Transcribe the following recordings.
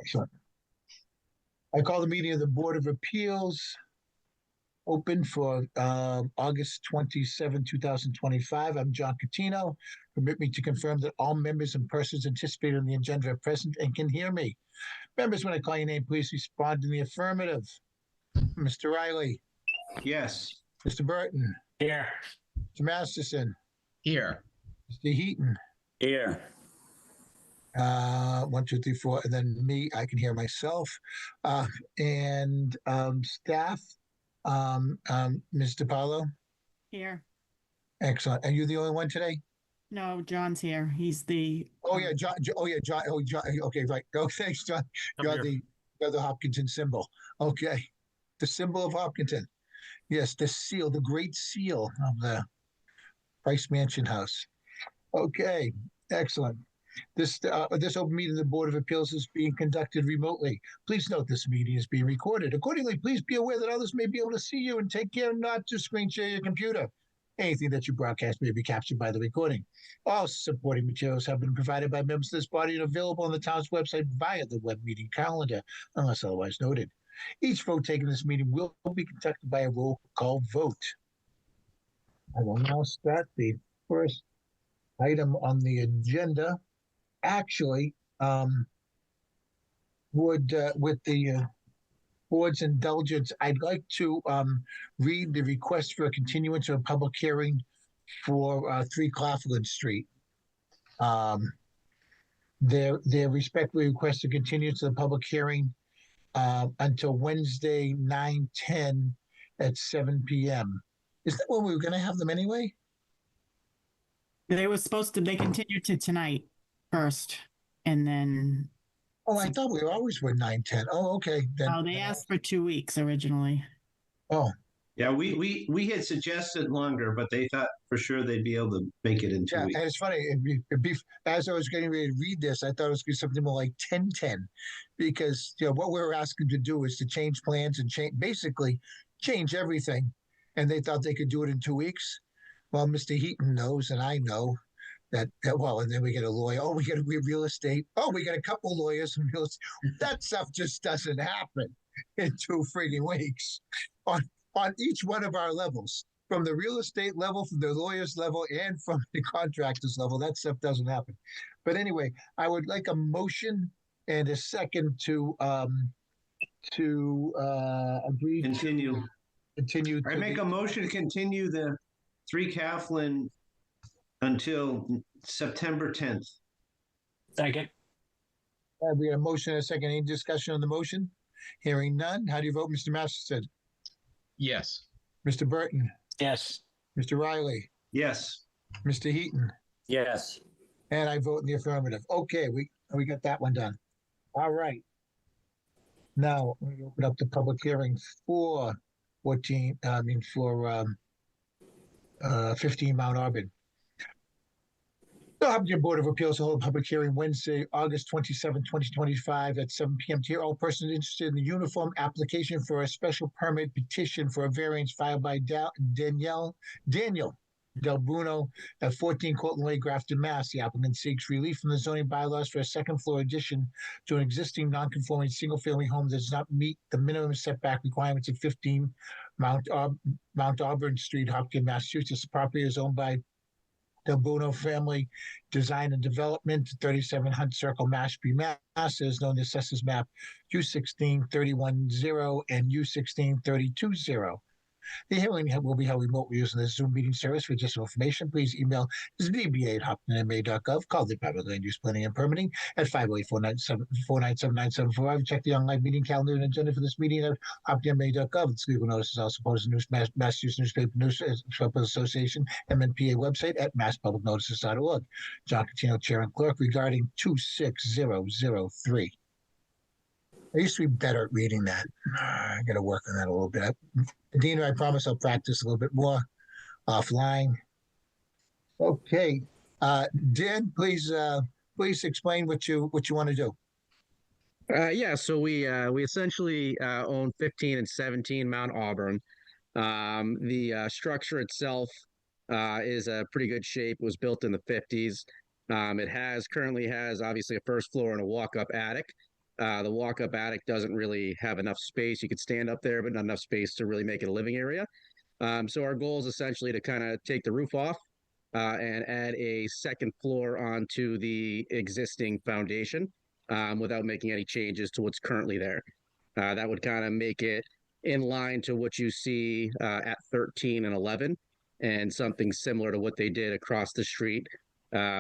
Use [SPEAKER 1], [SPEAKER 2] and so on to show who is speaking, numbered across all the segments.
[SPEAKER 1] Excellent. I call the meeting of the Board of Appeals open for August 27, 2025. I'm John Catino. Permit me to confirm that all members and persons anticipated on the agenda are present and can hear me. Members, when I call your name, please respond in the affirmative. Mr. Riley,
[SPEAKER 2] Yes.
[SPEAKER 1] Mr. Burton,
[SPEAKER 3] Here.
[SPEAKER 1] Mr. Masterson,
[SPEAKER 2] Here.
[SPEAKER 1] Mr. Heaton.
[SPEAKER 3] Here.
[SPEAKER 1] 1, 2, 3, 4, and then me, I can hear myself. And staff, Ms. DiPaolo.
[SPEAKER 4] Here.
[SPEAKER 1] Excellent. Are you the only one today?
[SPEAKER 4] No, John's here. He's the.
[SPEAKER 1] Oh yeah, John. Oh yeah, John. Oh, John. Okay, right. Oh, thanks, John. You're the Hopkinton symbol. Okay, the symbol of Hopkinton. Yes, the seal, the great seal of the Price Mansion House. Okay, excellent. This open meeting of the Board of Appeals is being conducted remotely. Please note this meeting is being recorded. Accordingly, please be aware that others may be able to see you, and take care not to screen share your computer. Anything that you broadcast may be captured by the recording. All supporting materials have been provided by members of this body and available on the town's website via the web meeting calendar, unless otherwise noted. Each vote taken in this meeting will be conducted by a roll call vote. I will now start the first item on the agenda. Actually, with the board's indulgence, I'd like to read the request for a continuance of a public hearing for 3 Claflin Street. Their respectfully request to continue to the public hearing until Wednesday, 9/10 at 7 p.m. Is that when we were going to have them anyway?
[SPEAKER 4] They continued to tonight first, and then.
[SPEAKER 1] Oh, I thought we always were 9/10. Oh, okay. Then,
[SPEAKER 4] Oh, they asked for 2 weeks originally.
[SPEAKER 1] Oh,
[SPEAKER 2] Yeah, we had suggested longer, but they thought for sure they'd be able to make it in 2
[SPEAKER 1] yeah.
[SPEAKER 2] weeks.
[SPEAKER 1] And it's funny. As I was getting ready to read this, I thought it was going to be something more like 10/10, because what we were asking to do is to change plans and basically change everything, and they thought they could do it in 2 weeks. Well, Mr. Heaton knows, and I know that well, and then we get a lawyer. Oh, we get real estate. Oh, we got a couple lawyers and real estate. That stuff just doesn't happen in 2 frigging weeks on each one of our levels, from the real estate level, from the lawyers level, and from the contractors level. That stuff doesn't happen. But anyway, I would like a motion and a second to agree
[SPEAKER 2] Continue.
[SPEAKER 1] to continue.
[SPEAKER 2] I make a motion to continue the 3 Claflin until September 10th.
[SPEAKER 3] Second.
[SPEAKER 1] We have a motion and a second. Any discussion on the motion? Hearing none. How do you vote, Mr. Masterson?
[SPEAKER 5] Yes.
[SPEAKER 1] Mr. Burton?
[SPEAKER 3] Yes.
[SPEAKER 1] Mr. Riley?
[SPEAKER 2] Yes.
[SPEAKER 1] Mr. Heaton?
[SPEAKER 3] Yes.
[SPEAKER 1] And I vote in the affirmative. Okay, we got that one done. All right. Now we open up the public hearing for 15 Mount Auburn. The Hopkinton Board of Appeals will hold a public hearing Wednesday, August 27, 2025 at 7 p.m. to hear all persons interested in the uniform application for a special permit petition for a variance filed by Daniel Del Bruno at 14 Colton Way, Grafton, Mass. The applicant seeks relief from the zoning bylaws for a second-floor addition to an existing non-conforming single-family home that does not meet the minimum setback requirements of 15 Mount Auburn Street, Hopkinton, Massachusetts. The property is owned by Del Bruno Family Design and Development, 37 Hunt Circle, Mashpee, Mass. Is known as Assessors Map U16310 and U16320. The hearing will be held remotely using the Zoom meeting service. For additional information, please email zba@hopkintonma.gov. Call the Department of Land Use Planning and Permitting at 508-497-975. Check the online meeting calendar and agenda for this meeting at hopkintonma.gov. This legal notice is also posted in the Massachusetts Newspaper Association MNPA website at masspublicnotices.org. John Catino, Chair and Clerk, regarding 26003. I used to be better at reading that. I got to work on that a little bit. Dina, I promise I'll practice a little bit more offline. Okay, Dan, please explain what you want to do.
[SPEAKER 5] Yeah, so we essentially own 15 and 17 Mount Auburn. The structure itself is a pretty good shape. It was built in the 50s. It currently has obviously a first floor and a walk-up attic. The walk-up attic doesn't really have enough space. You could stand up there, but not enough space to really make it a living area. So our goal is essentially to kind of take the roof off and add a second floor onto the existing foundation without making any changes to what's currently there. That would kind of make it in line to what you see at 13 and 11, and something similar to what they did across the street,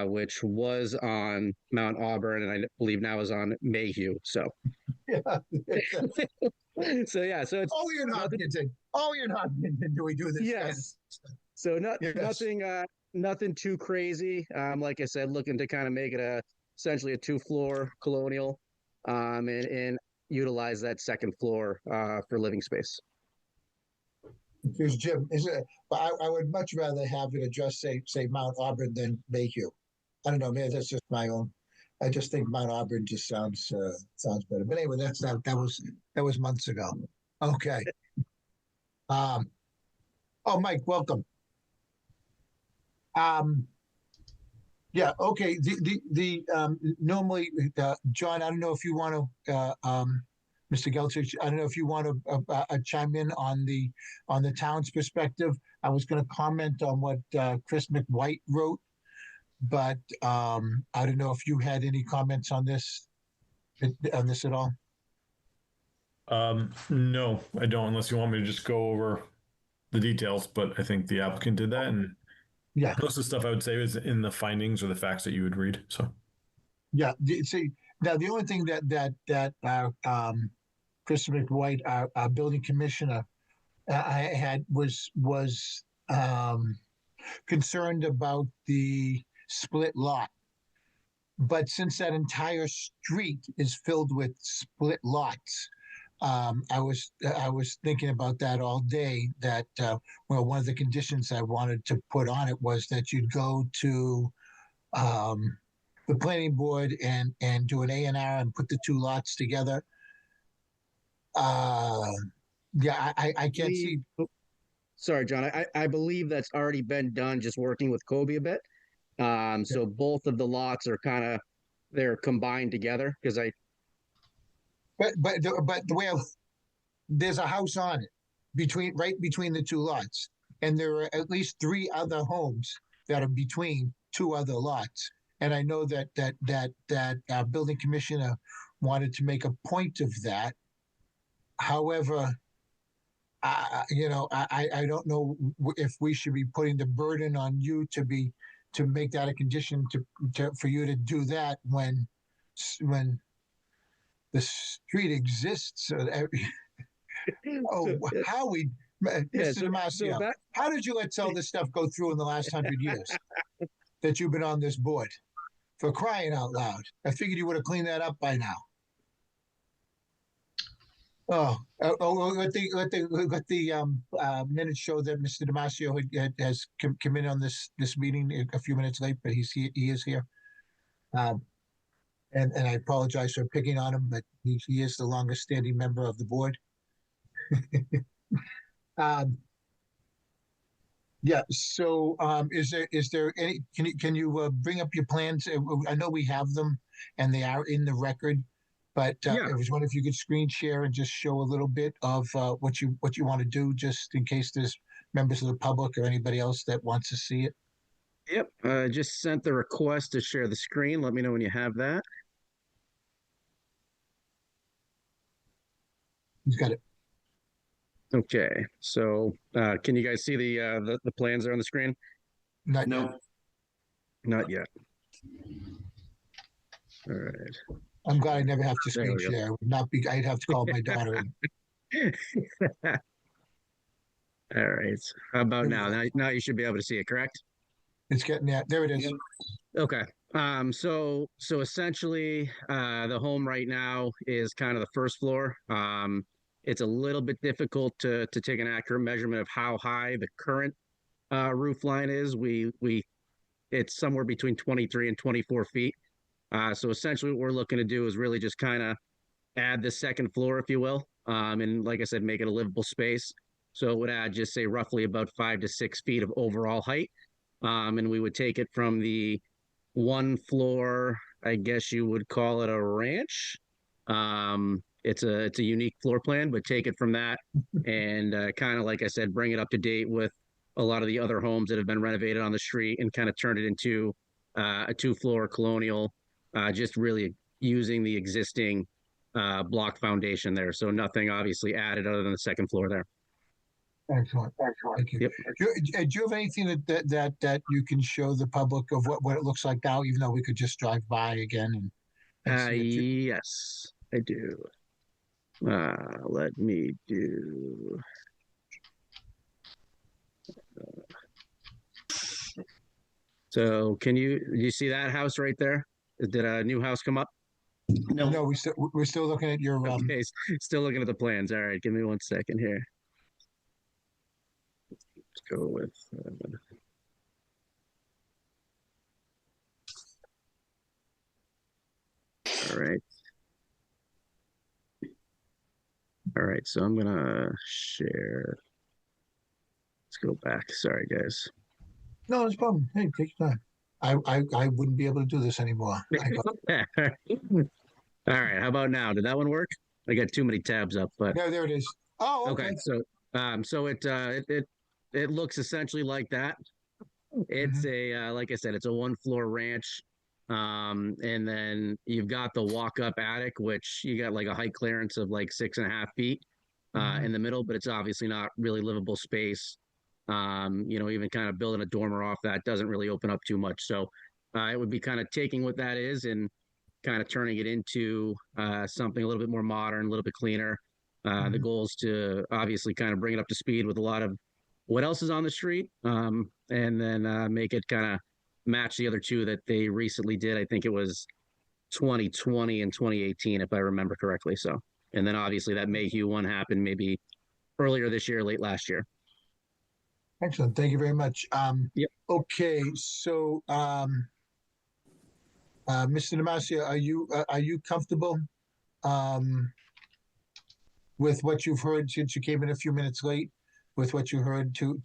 [SPEAKER 5] which was on Mount Auburn, and I believe now is on Mayhew. So,
[SPEAKER 1] Yeah.
[SPEAKER 5] so yeah, so it's
[SPEAKER 1] Oh, you're not Hopkinton. Oh, you're not Hopkinton. Do we do this?
[SPEAKER 5] Yes. So
[SPEAKER 1] Yes.
[SPEAKER 5] nothing too crazy. Like I said, looking to kind of make it essentially a 2-floor colonial, and utilize that second floor for living space.
[SPEAKER 1] Here's Jim. Is it? But I would much rather have it address say Mount Auburn than Mayhew. I don't know. Maybe that's just my own. I just think Mount Auburn just sounds better. But anyway, that was months ago. Okay. Oh, Mike, welcome. Yeah. Okay. Normally, John, I don't know if you want to, Mr. Geltich, I don't know if you want to chime in on the town's perspective. I was going to comment on what Chris McWhite wrote, but I don't know if you had any comments on this at all.
[SPEAKER 6] No, I don't, unless you want me to just go over the details, but I think the applicant did that, and
[SPEAKER 1] Yeah.
[SPEAKER 6] most of the stuff I would say is in the findings or the facts that you would read. So
[SPEAKER 1] Yeah. See, now the only thing that Chris McWhite, our building commissioner, I had was concerned about the split lot. But since that entire street is filled with split lots, I was thinking about that all day. That well, one of the conditions I wanted to put on it was that you'd go to the planning board and do an A&R and put the two lots together. Yeah, I can't see.
[SPEAKER 5] Sorry, John. I believe that's already been done. Just working with Kobe a bit. So both of the lots are they're combined together because
[SPEAKER 1] But the way there's a house on it right between the two lots, and there are at least 3 other homes that are between 2 other lots. And I know that our building commissioner wanted to make a point of that. However, I don't know if we should be putting the burden on you to make that a condition for you to do that when the street exists. Howie, Mr. Damasio, how did you let all this stuff go through in the last 100 years that you've been on this board? For crying out loud! I figured you would have cleaned that up by now. Let the minutes show that Mr. Damasio has come in on this meeting a few minutes late, but he is here. And I apologize for picking on him, but he is the longest standing member of the board. Yeah. So, is there any? Can you bring up your plans? I know we have them, and they are in the record. But I was wondering if you could screen share and just show a little bit of what you want to do, just in case there's members of the public or anybody else that wants to see it.
[SPEAKER 5] Yep. I just sent the request to share the screen. Let me know when you have that.
[SPEAKER 1] He's got it.
[SPEAKER 5] Okay. So can you guys see the plans there on the screen?
[SPEAKER 1] Not
[SPEAKER 2] No.
[SPEAKER 1] yet.
[SPEAKER 5] Not yet. All right.
[SPEAKER 1] I'm glad I never have to
[SPEAKER 5] There
[SPEAKER 1] screen
[SPEAKER 5] we go.
[SPEAKER 1] share. It would not be. I'd have to call my daughter in.
[SPEAKER 5] All right. How about now? Now you should be able to see it, correct?
[SPEAKER 1] It's getting there. There it is.
[SPEAKER 5] Okay. So essentially, the home right now is kind of the first floor. It's a little bit difficult to take an accurate measurement of how high the current roof line is. It's somewhere between 23 and 24 feet. So essentially what we're looking to do is really just kind of add the second floor, if you will. And like I said, make it a livable space. So it would add just say roughly about 5 to 6 feet of overall height. And we would take it from the 1 floor, I guess you would call it a ranch, It's a unique floor plan, but take it from that and kind of, like I said, bring it up to date with a lot of the other homes that have been renovated on the street and kind of turn it into a 2-floor colonial, just really using the existing block foundation there. So nothing obviously added other than the second floor there.
[SPEAKER 1] Excellent. Thank you.
[SPEAKER 5] Yep.
[SPEAKER 1] Do you have anything that you can show the public of what it looks like now, even though we could just drive by again and see it?
[SPEAKER 5] Yes, I do. Let me do. So do you see that house right there? Did a new house come up?
[SPEAKER 2] No,
[SPEAKER 1] No, we're still looking at your
[SPEAKER 5] Okay, still looking at the plans. All right, give me 1 second here. Let's go with. All right. All right, so I'm gonna share. Let's go back. Sorry, guys.
[SPEAKER 1] No, it's problem. Hey, take your time. I wouldn't be able to do this anymore.
[SPEAKER 5] All right, how about now? Did that one work? I got too many tabs up, but
[SPEAKER 1] No, there it is. Oh, okay.
[SPEAKER 5] So it looks essentially like that. It's a like I said, it's a 1-floor ranch. And then you've got the walk-up attic, which you got like a height clearance of like 6.5 feet in the middle, but it's obviously not really livable space. Even kind of building a dormer off that doesn't really open up too much. So it would be kind of taking what that is and kind of turning it into something a little bit more modern, a little bit cleaner. The goal is to obviously kind of bring it up to speed with a lot of what else is on the street, and then make it kind of match the other two that they recently did. I think it was 2020 and 2018, if I remember correctly. So, and then obviously that Mayhew one happened maybe earlier this year, late last year.
[SPEAKER 1] Excellent. Thank you very much.
[SPEAKER 5] Yep.
[SPEAKER 1] Okay, so Mr. Demacia, are you comfortable with what you've heard since you came in a few minutes late? With what you heard to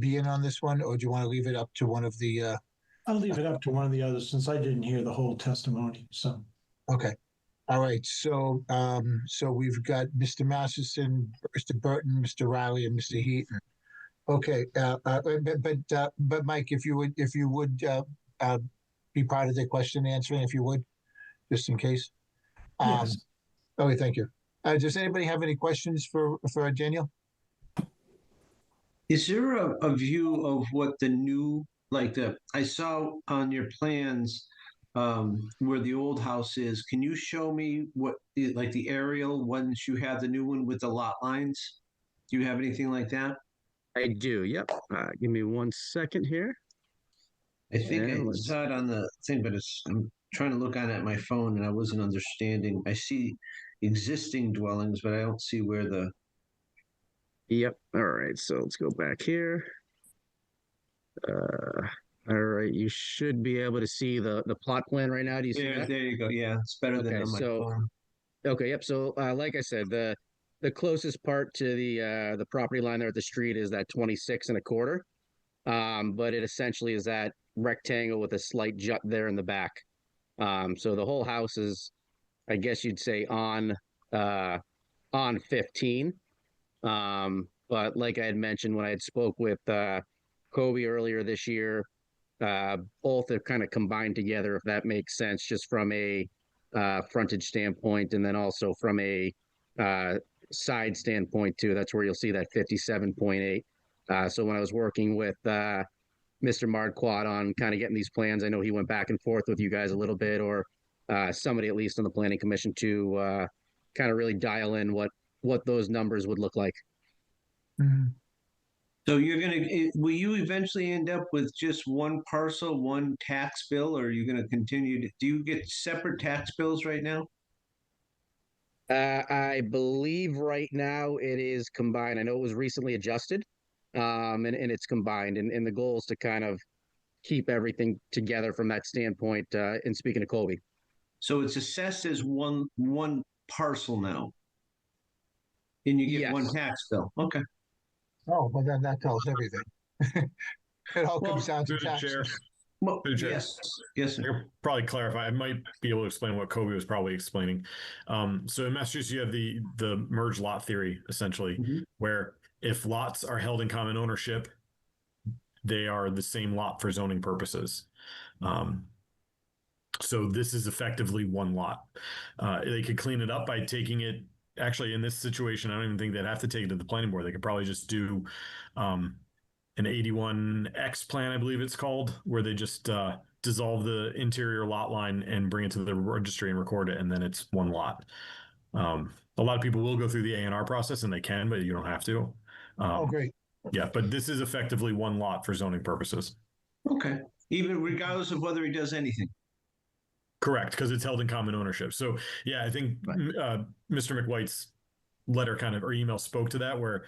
[SPEAKER 1] be in on this one, or do you want to leave it up to one of the?
[SPEAKER 7] I'll leave it up to one of the others since I didn't hear the whole testimony. So.
[SPEAKER 1] Okay. All right. So we've got Mr. Masterson, Mr. Burton, Mr. Riley, and Mr. Heaton. Okay. But Mike, if you would be part of the question answering, if you would, just in case.
[SPEAKER 7] Yes.
[SPEAKER 1] Okay. Thank you. Does anybody have any questions for Daniel?
[SPEAKER 2] is there a view of what the new, I saw on your plans where the old house is. Can you show me what, like the aerial, once you have the new one with the lot lines? Do you have anything like that?
[SPEAKER 5] I do. Yep. Give me 1 second here.
[SPEAKER 2] I think I saw it on the thing, but I'm trying to look on it at my phone and I wasn't understanding. I see existing dwellings, but I don't see where the.
[SPEAKER 5] Yep. All right. So let's go back here. All right. You should be able to see the plot plan right now. Do you see that?
[SPEAKER 2] There you go. Yeah, it's better than on my phone.
[SPEAKER 5] Okay. Yep. So like I said, the closest part to the property line there at the street is that 26.25. But it essentially is that rectangle with a slight jut there in the back. So the whole house is, I guess you'd say, on 15. But like I had mentioned when I had spoke with Kobe earlier this year, both are kind of combined together, if that makes sense, just from a frontage standpoint, and then also from a side standpoint too. That's where you'll see that 57.8. So when I was working with Mr. Marquardt on kind of getting these plans, I know he went back and forth with you guys a little bit, or somebody at least on the planning commission to kind of really dial in what those numbers would look like.
[SPEAKER 1] Mm-hmm.
[SPEAKER 2] So will you eventually end up with just one parcel, one tax bill, or are you going to continue do you get separate tax bills right now?
[SPEAKER 5] I believe right now it is combined. I know it was recently adjusted, and it's combined, and the goal is to kind of keep everything together from that standpoint. And speaking of Colby,
[SPEAKER 2] so it's assessed as one parcel now, and you get one tax bill. Okay.
[SPEAKER 1] Oh, well then that tells everything. It all comes down to
[SPEAKER 6] Through the chair.
[SPEAKER 1] taxes.
[SPEAKER 2] Well,
[SPEAKER 6] Through the chair.
[SPEAKER 2] yes,
[SPEAKER 6] I
[SPEAKER 2] sir.
[SPEAKER 6] could probably clarify. I might be able to explain what Kobe was probably explaining. So in Massachusetts, you have the merge lot theory, essentially,
[SPEAKER 2] Mhm.
[SPEAKER 6] where if lots are held in common ownership, they are the same lot for zoning purposes. So this is effectively one lot. They could clean it up by taking it. Actually, in this situation, I don't even think they'd have to take it to the planning board. They could probably just do an 81X plan, I believe it's called, where they just dissolve the interior lot line and bring it to the registry and record it, and then it's one lot. A lot of people will go through the A&R process, and they can, but you don't have to.
[SPEAKER 1] Oh, great.
[SPEAKER 6] Yeah, but this is effectively one lot for zoning purposes.
[SPEAKER 2] Okay. Even regardless of whether he does anything.
[SPEAKER 6] Correct, because it's held in common ownership. So yeah, I think
[SPEAKER 2] Right.
[SPEAKER 6] Mr. McWhite's letter kind of or email spoke to that, where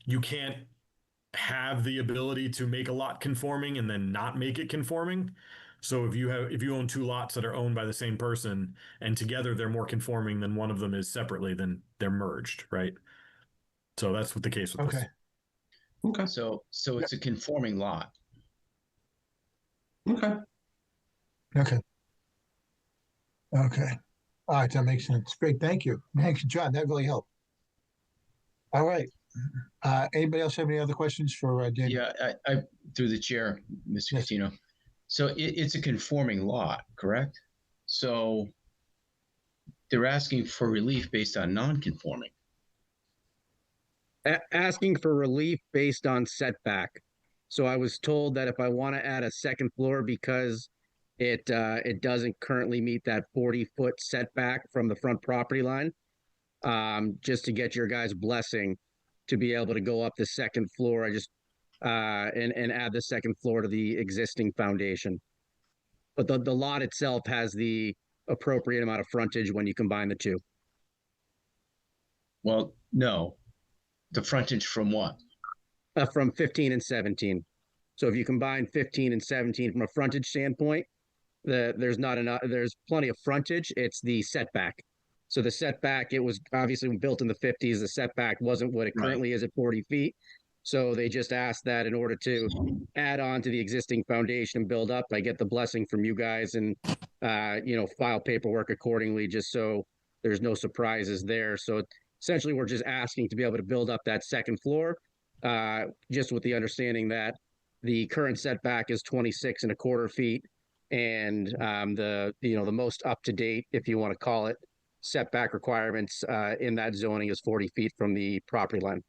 [SPEAKER 6] you can't have the ability to make a lot conforming and then not make it conforming. So if you own two lots that are owned by the same person and together they're more conforming than one of them is separately, then they're merged, right? So that's what the case with
[SPEAKER 1] Okay.
[SPEAKER 6] this.
[SPEAKER 2] Okay.
[SPEAKER 8] So it's a conforming lot.
[SPEAKER 2] Okay.
[SPEAKER 1] Okay. Okay. All right, that makes sense. Great, thank you. Thanks, John. That really helped. All right. Anybody else have any other questions for Daniel?
[SPEAKER 8] Yeah, I through the chair, Mr.
[SPEAKER 1] Yes.
[SPEAKER 8] Catino. So it's a conforming lot, correct? So they're asking for relief based on non-conforming.
[SPEAKER 5] Asking for relief based on setback. So I was told that if I want to add a second floor because it doesn't currently meet that 40-foot setback from the front property line, just to get your guys' blessing to be able to go up the second floor. I just and add the second floor to the existing foundation. But the lot itself has the appropriate amount of frontage when you combine the two.
[SPEAKER 8] Well, no. The frontage from what?
[SPEAKER 5] From 15 and 17. So if you combine 15 and 17 from a frontage standpoint, there's not enough. There's plenty of frontage. It's the setback. So the setback, it was obviously built in the 50s. The setback wasn't what it currently is at 40 feet. So they just asked that in order to add on to the existing foundation and build up, I get the blessing from you guys and, file paperwork accordingly, just so there's no surprises there. So essentially, we're just asking to be able to build up that second floor, just with the understanding that the current setback is 26.25 feet. And the most up to date, if you want to call it, setback requirements in that zoning is 40 feet from the property line.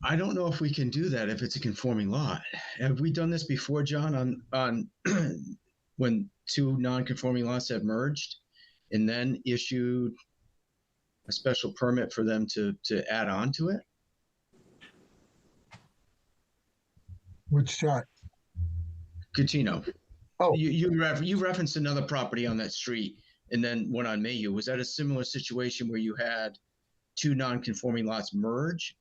[SPEAKER 8] I don't know if we can do that if it's a conforming lot. Have we done this before, John, on when two non-conforming lots have merged and then issued a special permit for them to add on to it?
[SPEAKER 1] Which chart?
[SPEAKER 8] Catino.
[SPEAKER 1] Oh.
[SPEAKER 8] You referenced another property on that street and then one on Mayhew. Was that a similar situation where you had two non-conforming lots merge?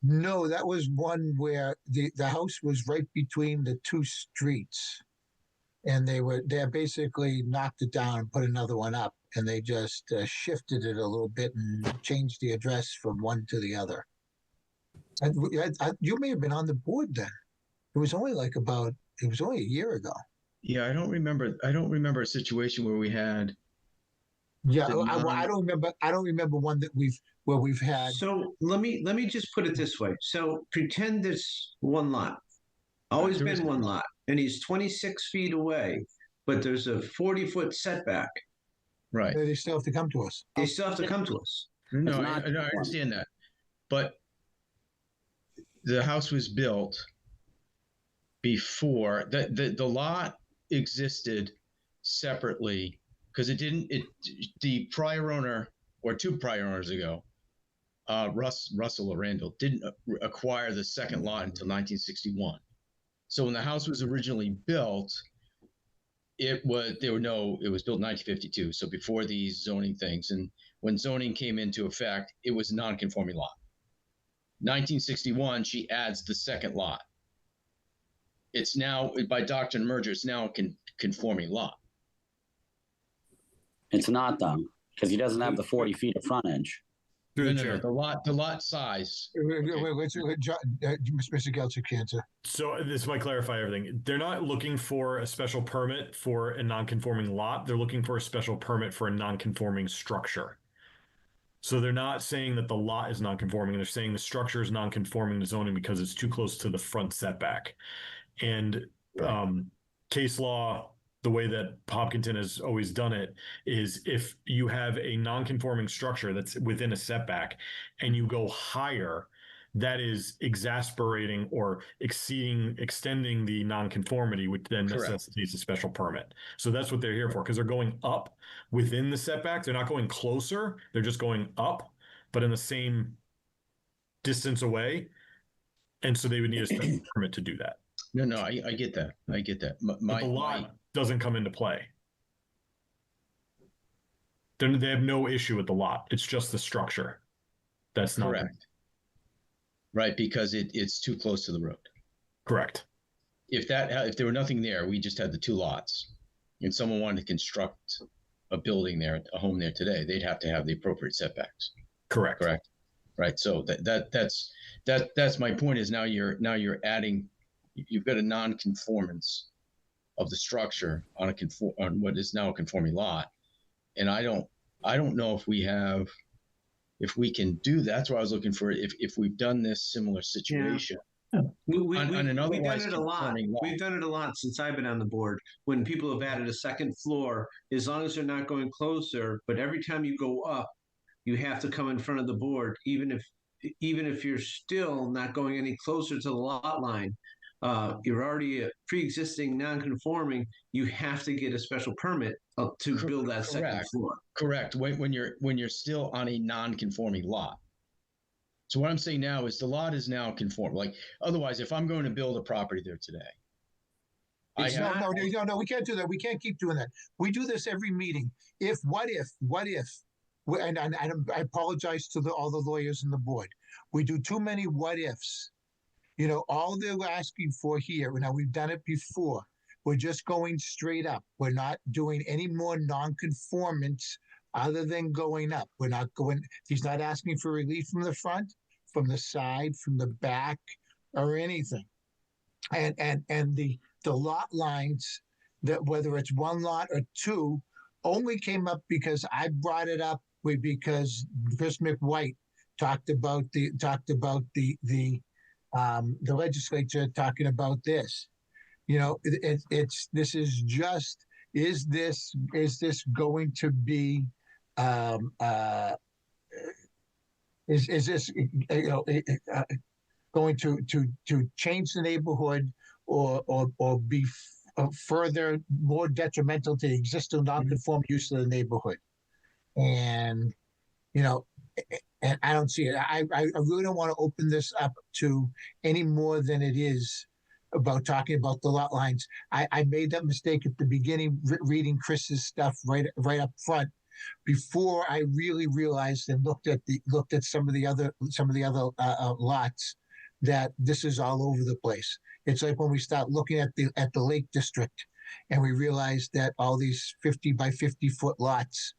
[SPEAKER 1] No, that was one where the house was right between the two streets. And they basically knocked it down and put another one up, and they just shifted it a little bit and changed the address from one to the other. And you may have been on the board then. It was only a year ago.
[SPEAKER 8] Yeah, I don't remember a situation where we had.
[SPEAKER 1] Yeah, I don't remember one that we've had.
[SPEAKER 2] So let me just put it this way. So pretend it's one lot. Always been one lot. And he's 26 feet away, but there's a 40-foot setback.
[SPEAKER 8] Right.
[SPEAKER 1] They still have to come to us.
[SPEAKER 2] They still have to come to us.
[SPEAKER 8] No,
[SPEAKER 3] It's
[SPEAKER 8] I
[SPEAKER 3] not-
[SPEAKER 8] understand that. But the house was built before the lot existed separately because the prior owner or two prior owners ago, Russell or Randall didn't acquire the second lot until 1961. So when the house was originally built, it was built in 1952. So before these zoning things, and when zoning came into effect, it was a non-conforming lot. 1961, she adds the second lot. It's now, by doctrine of merger, it's now a conforming lot.
[SPEAKER 3] It's not though, because he doesn't have the 40 feet of frontage.
[SPEAKER 6] Through the
[SPEAKER 8] No,
[SPEAKER 6] chair.
[SPEAKER 8] the lot size.
[SPEAKER 1] Mr. Gelsick answer.
[SPEAKER 6] So this might clarify everything. They're not looking for a special permit for a non-conforming lot. They're looking for a special permit for a non-conforming structure. So they're not saying that the lot is non-conforming. They're saying the structure is non-conforming to zoning because it's too close to the front setback. And case law, the way that Hopkinton has always done it, is if you have a non-conforming structure that's within a setback and you go higher, that is exasperating or extending the non-conformity, which then
[SPEAKER 8] Correct.
[SPEAKER 6] necessitates a special permit. So that's what they're here for, because they're going up within the setback. They're not going closer. They're just going up, but in the same distance away. And so they would need a special permit to do that.
[SPEAKER 8] No, I get that. I get that.
[SPEAKER 6] But the lot doesn't come into play. They have no issue with the lot. It's just the structure. That's not
[SPEAKER 8] correct. Right, because it's too close to the road.
[SPEAKER 6] Correct.
[SPEAKER 8] If there were nothing there, we just had the two lots, and someone wanted to construct a building there, a home there today, they'd have to have the appropriate setbacks.
[SPEAKER 6] Correct.
[SPEAKER 8] Correct. Right. So that's my point. Is now you're adding, you've got a non-conformance of the structure on what is now a conforming lot, and I don't know if we can do that. That's why I was looking for if we've done this similar situation.
[SPEAKER 2] We've
[SPEAKER 8] on an
[SPEAKER 2] done
[SPEAKER 8] otherwise
[SPEAKER 2] it a lot.
[SPEAKER 8] conforming lot.
[SPEAKER 2] We've done it a lot since I've been on the board. When people have added a second floor, as long as they're not going closer, but every time you go up, you have to come in front of the board, even if you're still not going any closer to the lot line. You're already a pre-existing non-conforming. You have to get a special permit to build that second floor.
[SPEAKER 8] Correct. When you're still on a non-conforming lot. So what I'm saying now is the lot is now conform. Like otherwise, if I'm going to build a property there today,
[SPEAKER 1] No, we can't do that. We can't keep doing that. We do this every meeting. What if? And I apologize to all the lawyers in the board. We do too many what ifs. You know, all they're asking for here, now we've done it before. We're just going straight up. We're not doing any more non-conformance other than going up. We're not going, he's not asking for relief from the front, from the side, from the back, or anything. And the lot lines, that whether it's one lot or two, only came up because I brought it up because Chris McWhite talked about the legislature talking about this. You know, this is just, is this going to be is this going to change the neighborhood or be further more detrimental to the existing non-conforming use of the neighborhood? And you know, and I don't see it. I really don't want to open this up to any more than it is about talking about the lot lines. I made that mistake at the beginning, reading Chris's stuff right up front, before I really realized and looked at some of the other lots, that this is all over the place. It's like when we start looking at the Lake District, and we realize that all these 50 by 50 foot lots,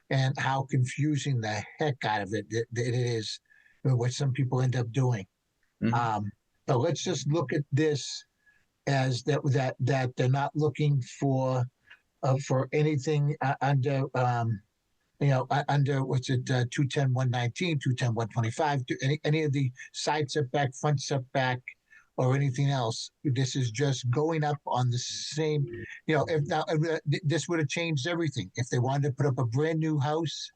[SPEAKER 1] and how confusing the heck out of it is, what some people end up doing. Mm-hmm. But let's just look at this as that they're not looking for anything under under what's it 210 119 210 125 any of the side setback, front setback, or anything else. This is just going up on the same. If this would have changed everything. If they wanted to put up a brand new house,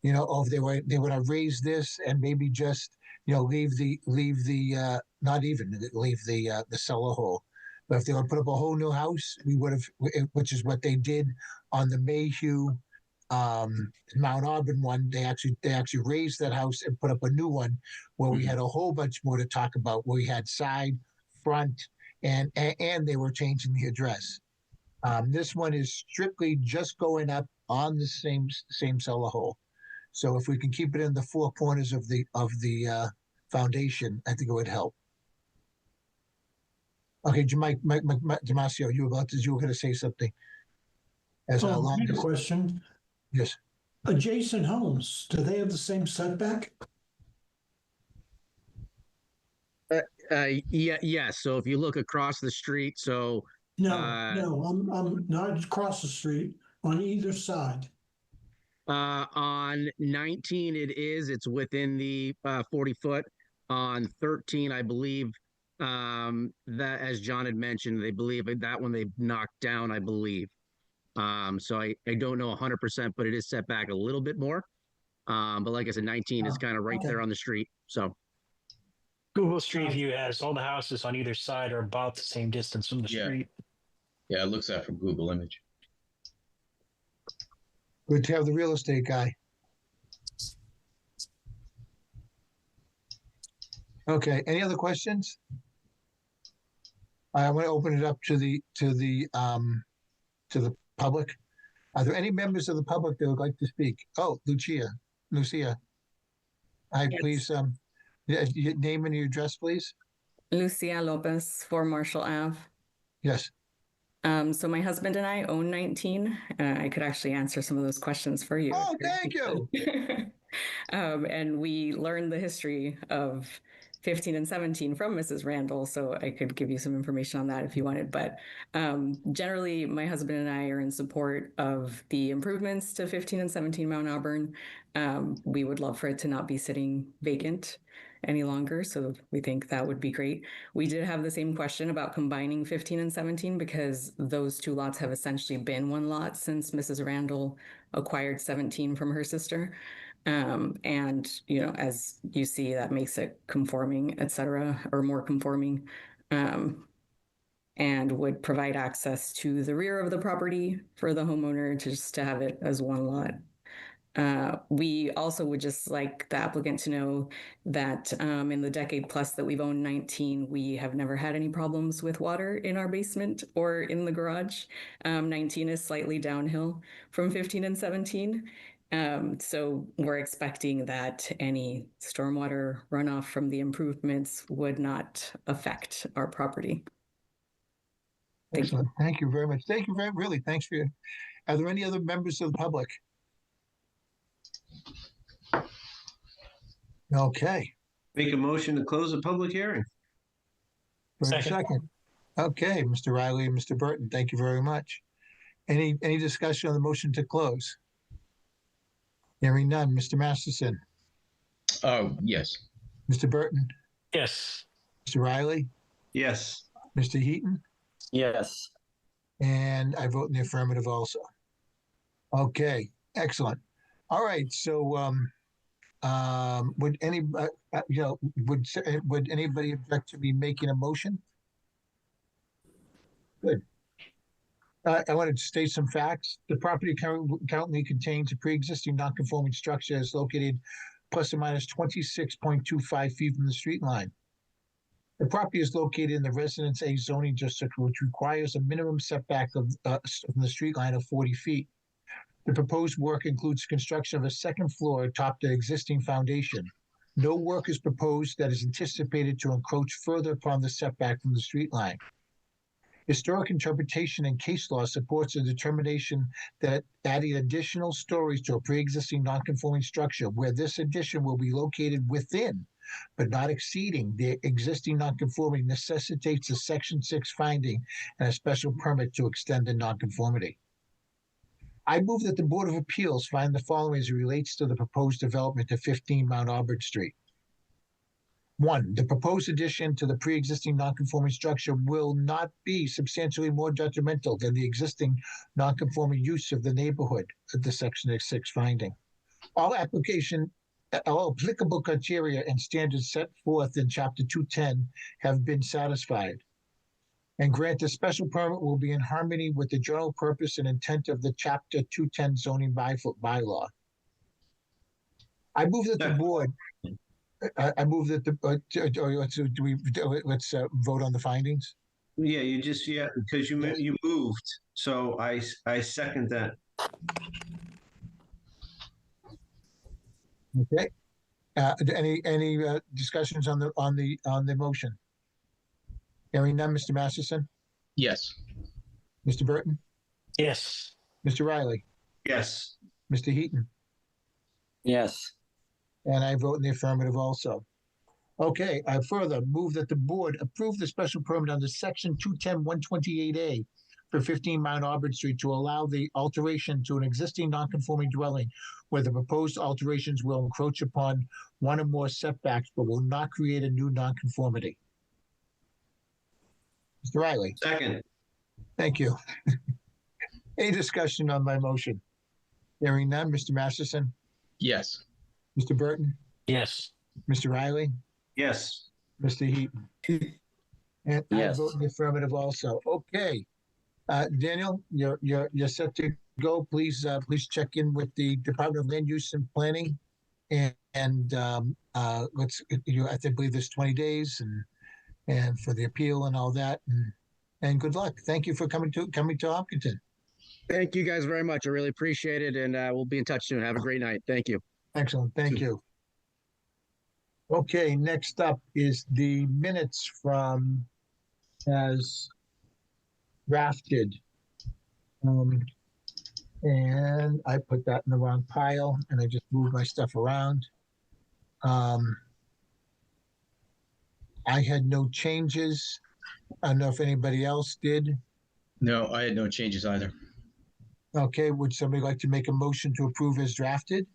[SPEAKER 1] or if they would have raised this and maybe just leave the not even leave the cellar hole. But if they would put up a whole new house, we would have, which is what they did on the Mayhew Mount Auburn one. They actually raised that house and put up a new one where we had a whole bunch more to talk about, where we had side, front, and they were changing the address. This one is strictly just going up on the same cellar hole. So if we can keep it in the four corners of the foundation, I think it would help. Okay, Mike Damasio, you were going to say something.
[SPEAKER 7] I had a question.
[SPEAKER 1] Yes.
[SPEAKER 7] adjacent homes, do they have the same setback?
[SPEAKER 5] Yeah. So if you look across the street, so
[SPEAKER 7] No,
[SPEAKER 5] Uh,
[SPEAKER 7] I'm not across the street, on either side.
[SPEAKER 5] on 19, it's within the 40 foot. On 13, I believe that, as John had mentioned, they believe that one they've knocked down, I believe. So I don't know 100%, but it is set back a little bit more. But like I said, 19 is kind of right
[SPEAKER 7] okay.
[SPEAKER 5] there on the street. So
[SPEAKER 9] Google Street View has all the houses on either side are about the same distance from the
[SPEAKER 8] Yeah.
[SPEAKER 9] street.
[SPEAKER 8] Yeah, it looks that from Google Image.
[SPEAKER 1] Good to have the real estate guy. Okay, any other questions? I want to open it up to the public. Are there any members of the public that would like to speak? Oh, Lucia. Hi,
[SPEAKER 10] Yes.
[SPEAKER 1] please, your name and your address, please.
[SPEAKER 10] Lucia Lopez, 4 Marshall Ave.
[SPEAKER 1] Yes.
[SPEAKER 10] So my husband and I own 19. I could actually answer some of those questions for you.
[SPEAKER 1] Oh, thank you.
[SPEAKER 10] And we learned the history of 15 and 17 from Mrs. Randall, so I could give you some information on that if you wanted. But generally, my husband and I are in support of the improvements to 15 and 17 Mount Auburn. We would love for it to not be sitting vacant any longer, so we think that would be great. We did have the same question about combining 15 and 17 because those two lots have essentially been one lot since Mrs. Randall acquired 17 from her sister. And, you know, as you see, that makes it conforming, et cetera, or more conforming, and would provide access to the rear of the property for the homeowner just to have it as one lot. We also would just like the applicant to know that in the decade plus that we've owned 19, we have never had any problems with water in our basement or in the garage. 19 is slightly downhill from 15 and 17. So we're expecting that any stormwater runoff from the improvements would not affect our property. Thank you.
[SPEAKER 1] Excellent. Thank you very much. Thank you really. Thanks for your. Are there any other members of the public? Okay.
[SPEAKER 2] Make a motion to close the public hearing.
[SPEAKER 1] For a
[SPEAKER 9] Second.
[SPEAKER 1] second. Okay, Mr. Riley and Mr. Burton, thank you very much. Any discussion on the motion to close? Hearing none. Mr. Masterson,
[SPEAKER 8] Oh, yes.
[SPEAKER 1] Mr. Burton,
[SPEAKER 9] Yes.
[SPEAKER 1] Mr. Riley,
[SPEAKER 2] Yes.
[SPEAKER 1] Mr. Heaton,
[SPEAKER 3] Yes.
[SPEAKER 1] and I vote in the affirmative also. Okay, excellent. All right, so would any would anybody object to me making a motion? Good. I wanted to state some facts. The property currently contains a pre-existing non-conforming structure that's located plus or minus 26.25 feet from the street line. The property is located in the Residence A zoning district, which requires a minimum setback from the street line of 40 feet. The proposed work includes construction of a second floor atop the existing foundation. No work is proposed that is anticipated to encroach further upon the setback from the street line. Historic interpretation and case law supports the determination that adding additional stories to a pre-existing non-conforming structure where this addition will be located within but not exceeding the existing non-conforming necessitates a Section 6 finding and a special permit to extend the non-conformity. I move that the Board of Appeals find the following as it relates to the proposed development of 15 Mount Auburn Street. 1, the proposed addition to the pre-existing non-conforming structure will not be substantially more detrimental than the existing non-conforming use of the neighborhood of the Section 6 finding. All applicable criteria and standards set forth in Chapter 210 have been satisfied. And grant a special permit will be in harmony with the general purpose and intent of the Chapter 210 zoning bylaw. I move that the board. I move that let's vote on the findings.
[SPEAKER 2] Yeah, because you moved, so I second that.
[SPEAKER 1] Okay. Any discussions on the motion? Hearing none. Mr. Masterson,
[SPEAKER 8] Yes.
[SPEAKER 1] Mr. Burton,
[SPEAKER 9] Yes.
[SPEAKER 1] Mr. Riley,
[SPEAKER 2] Yes.
[SPEAKER 1] Mr. Heaton,
[SPEAKER 3] Yes.
[SPEAKER 1] And I vote in the affirmative also. Okay, I further move that the board approve the special permit under section 210-128A for 15 Mount Auburn Street to allow the alteration to an existing non-conforming dwelling where the proposed alterations will encroach upon one or more setbacks but will not create a new non-conformity. Mr. Riley,
[SPEAKER 2] Second.
[SPEAKER 1] thank you. Any discussion on my motion? Hearing none, Mr. Masterson,
[SPEAKER 8] Yes.
[SPEAKER 1] Mr. Burton,
[SPEAKER 9] Yes.
[SPEAKER 1] Mr. Riley,
[SPEAKER 2] Yes.
[SPEAKER 1] Mr. Heaton. And I
[SPEAKER 3] Yes.
[SPEAKER 1] vote in the affirmative also. Okay. Daniel, you're set to go. Please check in with the Department of Land Use and Planning, and let's I believe there's 20 days and for the appeal and all that, and good luck. Thank you for coming to Hopkinton.
[SPEAKER 5] Thank you guys very much. I really appreciate it, and we'll be in touch soon. Have a great night. Thank you.
[SPEAKER 1] Excellent. Thank you. Okay, next up is the minutes from as drafted. And I put that in the wrong pile and I just moved my stuff around. I had no changes. I don't know if anybody else did.
[SPEAKER 8] No, I had no changes either.
[SPEAKER 1] Okay, would somebody like to make a motion to approve as drafted?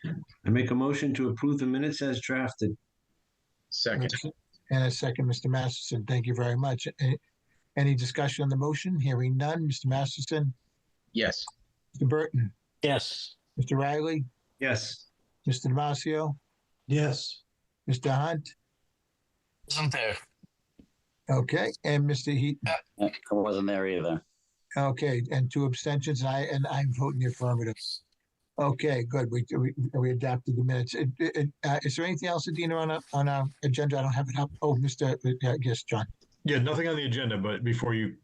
[SPEAKER 2] I make a motion to approve the minutes as drafted.
[SPEAKER 8] Second.
[SPEAKER 1] And a second, Mr. Masterson. Thank you very much. Any discussion on the motion? Hearing none. Mr. Masterson,
[SPEAKER 8] Yes.
[SPEAKER 1] Mr. Burton,
[SPEAKER 9] Yes.
[SPEAKER 1] Mr. Riley,
[SPEAKER 2] Yes.
[SPEAKER 1] Mr. Damasio,
[SPEAKER 7] Yes.
[SPEAKER 1] Mr. Hunt.
[SPEAKER 9] Isn't there?
[SPEAKER 1] Okay, and Mr. Heaton.
[SPEAKER 3] I wasn't there either.
[SPEAKER 1] Okay, and two abstentions, and I'm voting the affirmative. Okay, good. We adapted the minutes. Is there anything else, Adina, on our agenda? I don't have it up. Oh, Mr. Yes, John.
[SPEAKER 6] Yeah, nothing on the agenda, but before you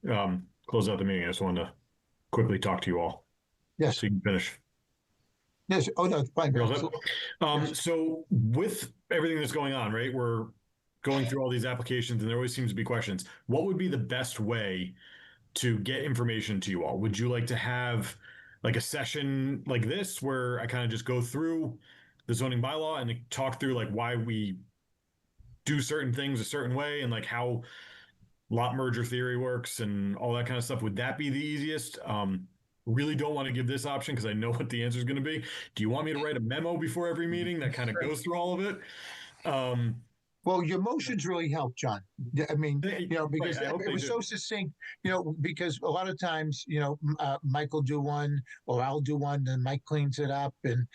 [SPEAKER 6] close out the meeting, I just wanted to quickly talk to you all.
[SPEAKER 1] Yes.
[SPEAKER 6] So you can finish.
[SPEAKER 1] Yes. Oh, no, it's fine.
[SPEAKER 6] You're all set? So with everything that's going on, right, we're going through all these applications and there always seems to be questions. What would be the best way to get information to you all? Would you like to have like a session like this where I kind of just go through the zoning bylaw and talk through like why we do certain things a certain way and like how lot merger theory works and all that kind of stuff? Would that be the easiest? Really don't want to give this option because I know what the answer is going to be. Do you want me to write a memo before every meeting that kind of goes through all of it?
[SPEAKER 1] Well, your motions really help, John. I mean, because
[SPEAKER 6] right,
[SPEAKER 1] it was so succinct, because a lot of times, Mike will do one or I'll do one, then Mike cleans it up and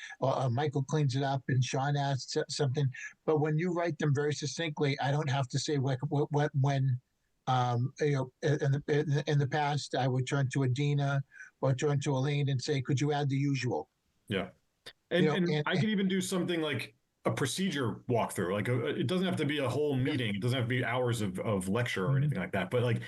[SPEAKER 1] Michael cleans it up and Sean asks something. But when you write them very succinctly, I don't have to say when, in the past, I would turn to Adina or turn to Elaine and say, could you add the usual?
[SPEAKER 6] Yeah. And I could even do something like a procedure walkthrough. Like it doesn't have to be a whole meeting. It doesn't have to be hours of lecture or anything like that. But like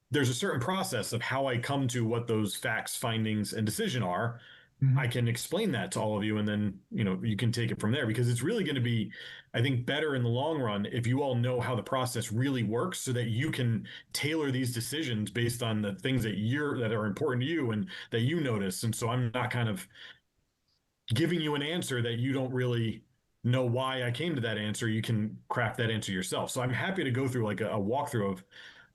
[SPEAKER 6] there's a certain process of how I come to what those facts, findings, and decision are.
[SPEAKER 1] Mhm.
[SPEAKER 6] I can explain that to all of you and then, you can take it from there because it's really going to be, I think, better in the long run if you all know how the process really works so that you can tailor these decisions based on the things that are important to you and that you notice. And so I'm not kind of giving you an answer that you don't really know why I came to that answer. You can craft that answer yourself. So I'm happy to go through like a walkthrough of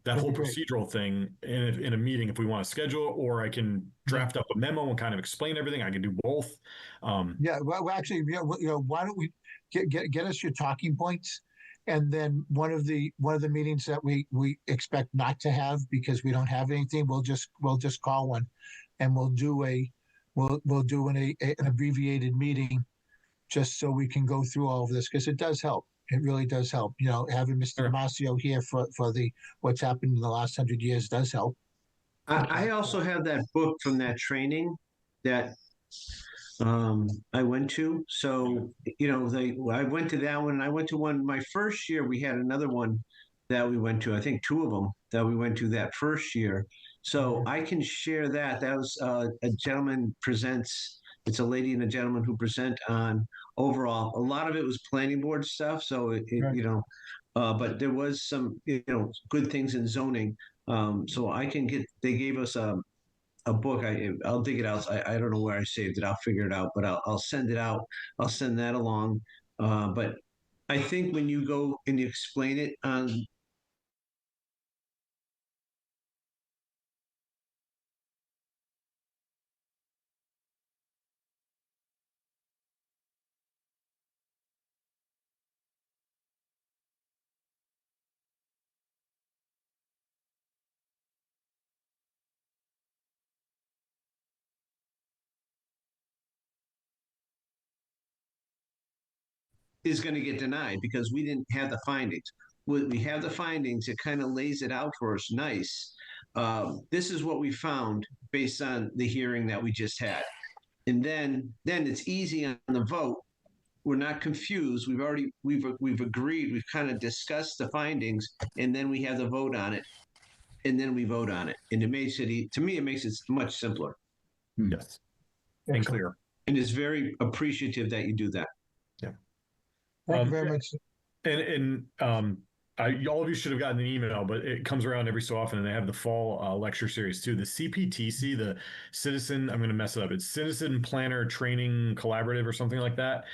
[SPEAKER 6] that whole procedural thing in a meeting if we want to schedule, or I can draft up a memo and kind of explain everything. I can do both.
[SPEAKER 1] Yeah, well, actually, why don't we get us your talking points, and then one of the meetings that we expect not to have because we don't have anything, we'll just call one, and we'll do an abbreviated meeting, just so we can go through all of this because it does help. It really does help. Having Mr. Damasio here for what's happened in the last 100 years does help.
[SPEAKER 2] I also have that book from that training that I went to. So, I went to that one and I went to one my first year. We had another one that we went to, I think 2 of them that we went to that first year. So I can share that. That was a gentleman presents. It's a lady and a gentleman who present on overall. A lot of it was planning board stuff. So
[SPEAKER 1] Right.
[SPEAKER 2] but there was some good things in zoning. So I can get. They gave us a book. I'll dig it out. I don't know where I saved it. I'll figure it out, but I'll send it out. I'll send that along. But I think when you go and you explain it on is going to get denied because we didn't have the findings. When we have the findings, it kind of lays it out for us nice. This is what we found based on the hearing that we just had. And then it's easy on the vote. We're not confused. We've agreed. We've kind of discussed the findings, and then we have the vote on it, and then we vote on it. And it makes it, to me, it makes it much simpler.
[SPEAKER 6] Yes. And clear.
[SPEAKER 2] And it's very appreciative that you do that.
[SPEAKER 6] Yeah.
[SPEAKER 1] Thank you very much.
[SPEAKER 6] And all of you should have gotten an email, but it comes around every so often, and they have the fall lecture series too. The CPTC, the Citizen, I'm going to mess it up. It's Citizen Planner Training Collaborative or something like that.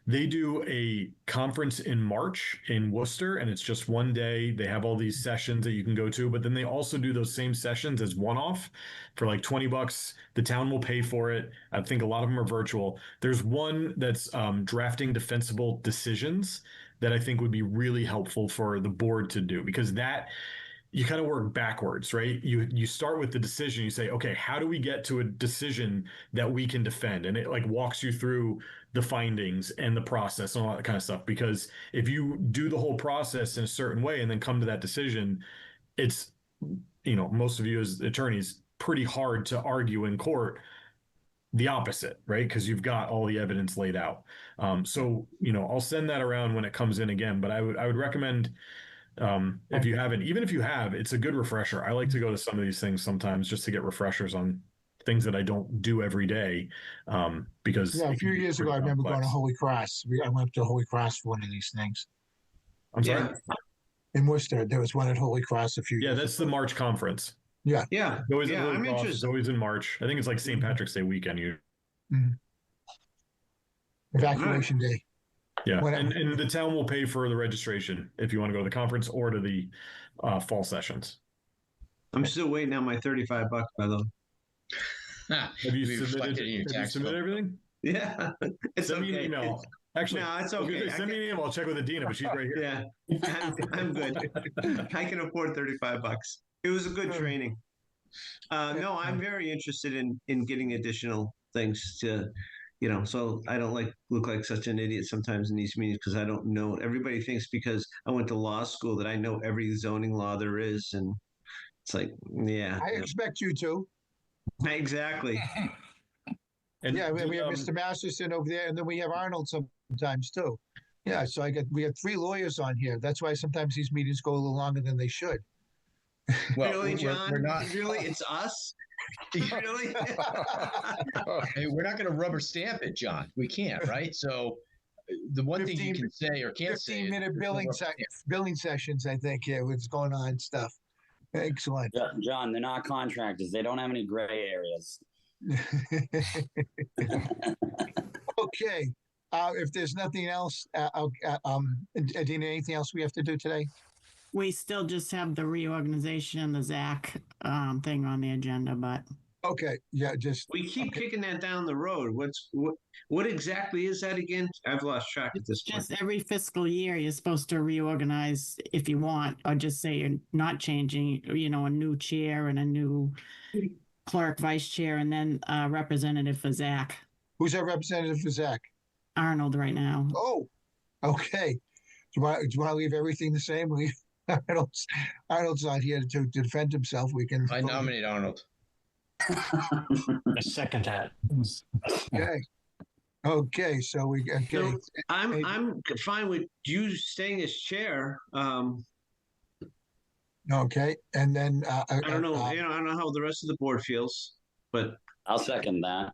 [SPEAKER 6] They do a conference in March in Worcester, and it's just one day. They have all these sessions that you can go to, but then they also do those same sessions as one-off for like $20. The town will pay for it. I think a lot of them are virtual. There's one that's drafting defensible decisions that I think would be really helpful for the board to do, because that you kind of work backwards, right? You start with the decision. You say, okay, how do we get to a decision that we can defend? And it like walks you through the findings and the process and all that kind of stuff. Because if you do the whole process in a certain way and then come to that decision, it's, most of you as attorneys, pretty hard to argue in court the opposite, right? Because you've got all the evidence laid out. So, I'll send that around when it comes in again, but I would recommend, if you haven't, even if you have, it's a good refresher. I like to go to some of these things sometimes just to get refreshers on things that I don't do every day. Because
[SPEAKER 1] a few years ago, I remember going to Holy Cross. I went to Holy Cross for one of these things.
[SPEAKER 6] I'm sorry?
[SPEAKER 1] In Worcester, there was one at Holy Cross a few years ago.
[SPEAKER 6] That's the March conference.
[SPEAKER 1] Yeah.
[SPEAKER 2] I'm interested.
[SPEAKER 6] It's always in March. I think it's like St. Patrick's Day weekend.
[SPEAKER 1] Evacuation Day.
[SPEAKER 6] Yeah, and the town will pay for the registration if you want to go to the conference or to the fall sessions.
[SPEAKER 2] I'm still waiting on my $35, by the way.
[SPEAKER 6] Have you submitted everything?
[SPEAKER 2] Yeah,
[SPEAKER 6] send me an email. Actually,
[SPEAKER 2] no, it's okay.
[SPEAKER 6] Send me an email. I'll check with Adina, but she's right here.
[SPEAKER 2] Yeah, I'm good. I can afford $35. It was a good training. No, I'm very interested in getting additional things to. So I don't look like such an idiot sometimes in these meetings because I don't know. Everybody thinks because I went to law school that I know every zoning law there is, and it's like, yeah.
[SPEAKER 1] I expect you to.
[SPEAKER 2] Exactly.
[SPEAKER 6] And
[SPEAKER 1] we have Mr. Masterson over there, and then we have Arnold sometimes too. Yeah, so we have 3 lawyers on here. That's why sometimes these meetings go a little longer than they should.
[SPEAKER 8] Well,
[SPEAKER 2] really, John?
[SPEAKER 8] we're not.
[SPEAKER 2] Really? It's us? Really?
[SPEAKER 8] Hey, we're not going to rubber stamp it, John. We can't, right? So the one thing you can say or can't say
[SPEAKER 1] 15-minute billing sessions, I think, what's going on stuff. Excellent.
[SPEAKER 3] John, they're not contractors. They don't have any gray areas.
[SPEAKER 1] Okay. If there's nothing else, Adina, anything else we have to do today?
[SPEAKER 4] We still just have the reorganization and the ZAC thing on the agenda, but.
[SPEAKER 1] Okay. Yeah.
[SPEAKER 2] We keep kicking that down the road. What exactly is that again? I've lost track at this point.
[SPEAKER 4] Just every fiscal year, you're supposed to reorganize if you want, or just say you're not changing, a new chair and a new clerk, vice chair, and then a representative for ZAC.
[SPEAKER 1] Who's our representative for ZAC?
[SPEAKER 4] Arnold right now.
[SPEAKER 1] Oh, okay. Do you want to leave everything the same? Arnold's not here to defend himself. I
[SPEAKER 8] nominate Arnold.
[SPEAKER 9] I second that.
[SPEAKER 1] Okay. So
[SPEAKER 2] So I'm fine with you staying as chair.
[SPEAKER 1] Okay, and then
[SPEAKER 2] I don't know. I don't know how the rest of the board feels, but
[SPEAKER 3] I'll second that.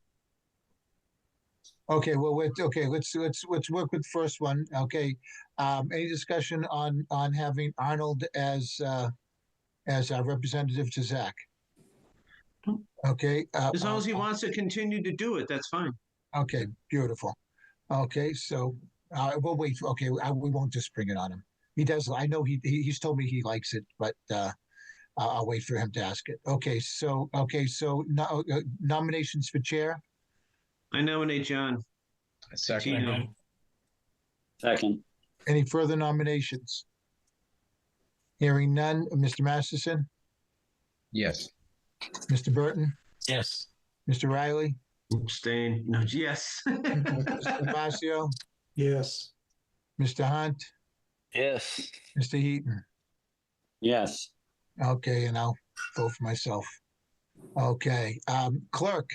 [SPEAKER 1] Okay, well, let's work with the first one. Okay, any discussion on having Arnold as our representative to ZAC? Okay.
[SPEAKER 2] As long as he wants to continue to do it, that's fine.
[SPEAKER 1] Okay, beautiful. Okay, so we'll wait. Okay, we won't just bring it on him. He does. I know he's told me he likes it, but I'll wait for him to ask it. Okay, so no, nominations for chair.
[SPEAKER 2] I nominate John.
[SPEAKER 8] Second.
[SPEAKER 2] Patino.
[SPEAKER 3] Second.
[SPEAKER 1] Any further nominations? Hearing none. Mr. Masterson,
[SPEAKER 8] Yes.
[SPEAKER 1] Mr. Burton,
[SPEAKER 9] Yes.
[SPEAKER 1] Mr. Riley,
[SPEAKER 2] Abstain. No, yes.
[SPEAKER 1] Mr. Damasio,
[SPEAKER 7] Yes.
[SPEAKER 1] Mr. Hunt,
[SPEAKER 9] Yes.
[SPEAKER 1] Mr. Heaton.
[SPEAKER 3] Yes.
[SPEAKER 1] Okay, and I'll vote for myself. Okay, clerk.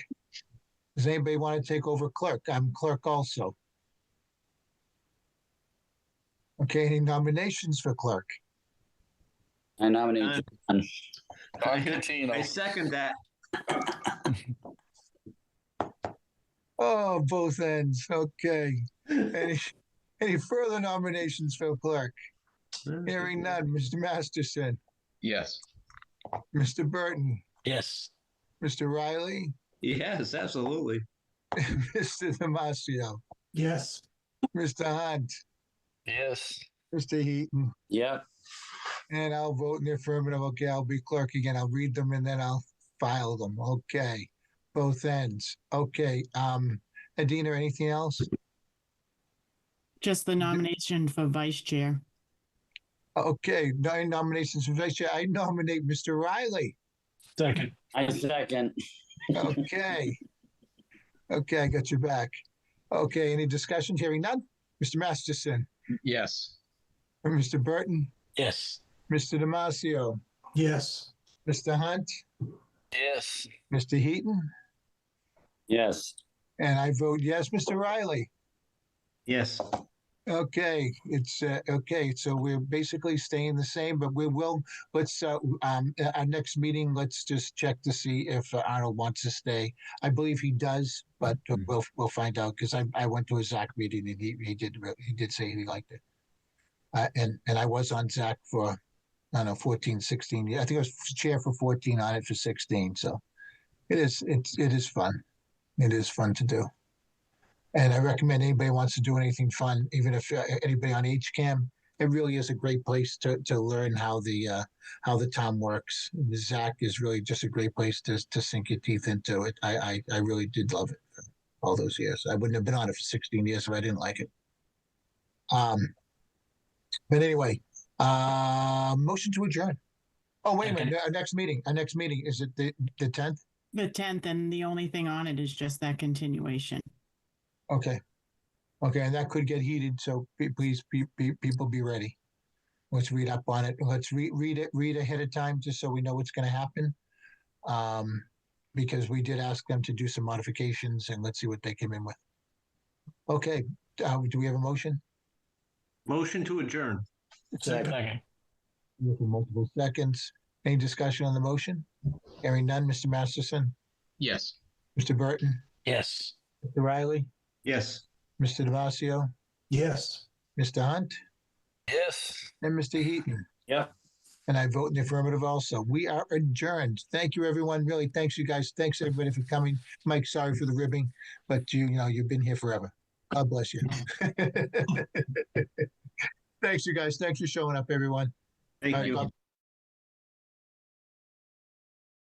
[SPEAKER 1] Does anybody want to take over clerk? I'm clerk also. Okay, any nominations for clerk?
[SPEAKER 3] I nominate John.
[SPEAKER 2] I second that.
[SPEAKER 1] Oh, both ends. Okay. Any further nominations for clerk? Hearing none. Mr. Masterson,
[SPEAKER 8] Yes.
[SPEAKER 1] Mr. Burton,
[SPEAKER 9] Yes.
[SPEAKER 1] Mr. Riley,
[SPEAKER 2] Yes, absolutely.
[SPEAKER 1] Mr. Damasio,
[SPEAKER 7] Yes.
[SPEAKER 1] Mr. Hunt,
[SPEAKER 9] Yes.
[SPEAKER 1] Mr. Heaton,
[SPEAKER 3] Yep.
[SPEAKER 1] and I'll vote in the affirmative. Okay, I'll be clerk again. I'll read them and then I'll file them. Okay. Both ends. Okay. Adina, anything else?
[SPEAKER 4] Just the nomination for vice chair.
[SPEAKER 1] Okay, 9 nominations for vice chair. I nominate Mr. Riley.
[SPEAKER 9] Second.
[SPEAKER 3] I second.
[SPEAKER 1] Okay. Okay, I got your back. Okay, any discussion? Hearing none? Mr. Masterson,
[SPEAKER 8] Yes.
[SPEAKER 1] Mr. Burton,
[SPEAKER 9] Yes.
[SPEAKER 1] Mr. Damasio,
[SPEAKER 7] Yes.
[SPEAKER 1] Mr. Hunt,
[SPEAKER 9] Yes.
[SPEAKER 1] Mr. Heaton,
[SPEAKER 3] Yes.
[SPEAKER 1] and I vote yes. Mr. Riley.
[SPEAKER 2] Yes.
[SPEAKER 1] Okay, it's okay. So we're basically staying the same, but let's our next meeting. Let's just check to see if Arnold wants to stay. I believe he does, but we'll find out because I went to a ZAC meeting and he did say he liked it. And I was on ZAC for I don't know 14, 16 years. I think I was chair for 14, on it for 16. So it is fun. It is fun to do. And I recommend anybody wants to do anything fun, even if anybody on HCAM, it really is a great place to learn how the town works. The ZAC is really just a great place to sink your teeth into it. I really did love it for all those years. I wouldn't have been on it for 16 years if I didn't like it. But anyway, motion to adjourn. Oh, wait a minute. Our next meeting is it the 10th?
[SPEAKER 4] The 10th, and the only thing on it is just that continuation.
[SPEAKER 1] Okay. Okay, and that could get heated, so please, people be ready. Let's read up on it. Let's read ahead of time, just so we know what's going to happen. Because we did ask them to do some modifications, and let's see what they came in with. Okay, do we have a motion?
[SPEAKER 2] Motion to adjourn.
[SPEAKER 9] Second.
[SPEAKER 1] For multiple seconds. Any discussion on the motion? Hearing none. Mr. Masterson,
[SPEAKER 8] Yes.
[SPEAKER 1] Mr. Burton,
[SPEAKER 9] Yes.
[SPEAKER 1] Mr. Riley,
[SPEAKER 2] Yes.
[SPEAKER 1] Mr. Damasio,
[SPEAKER 7] Yes.
[SPEAKER 1] Mr. Hunt,
[SPEAKER 9] Yes.
[SPEAKER 1] and Mr. Heaton.
[SPEAKER 3] Yep.
[SPEAKER 1] And I vote in the affirmative also. We are adjourned. Thank you, everyone. Really, thanks, you guys. Thanks, everybody, for coming. Mike, sorry for the ribbing, but you've been here forever. God bless you. Thanks, you guys. Thanks for showing up, everyone.
[SPEAKER 2] Thank
[SPEAKER 1] All right,
[SPEAKER 2] you.
[SPEAKER 1] God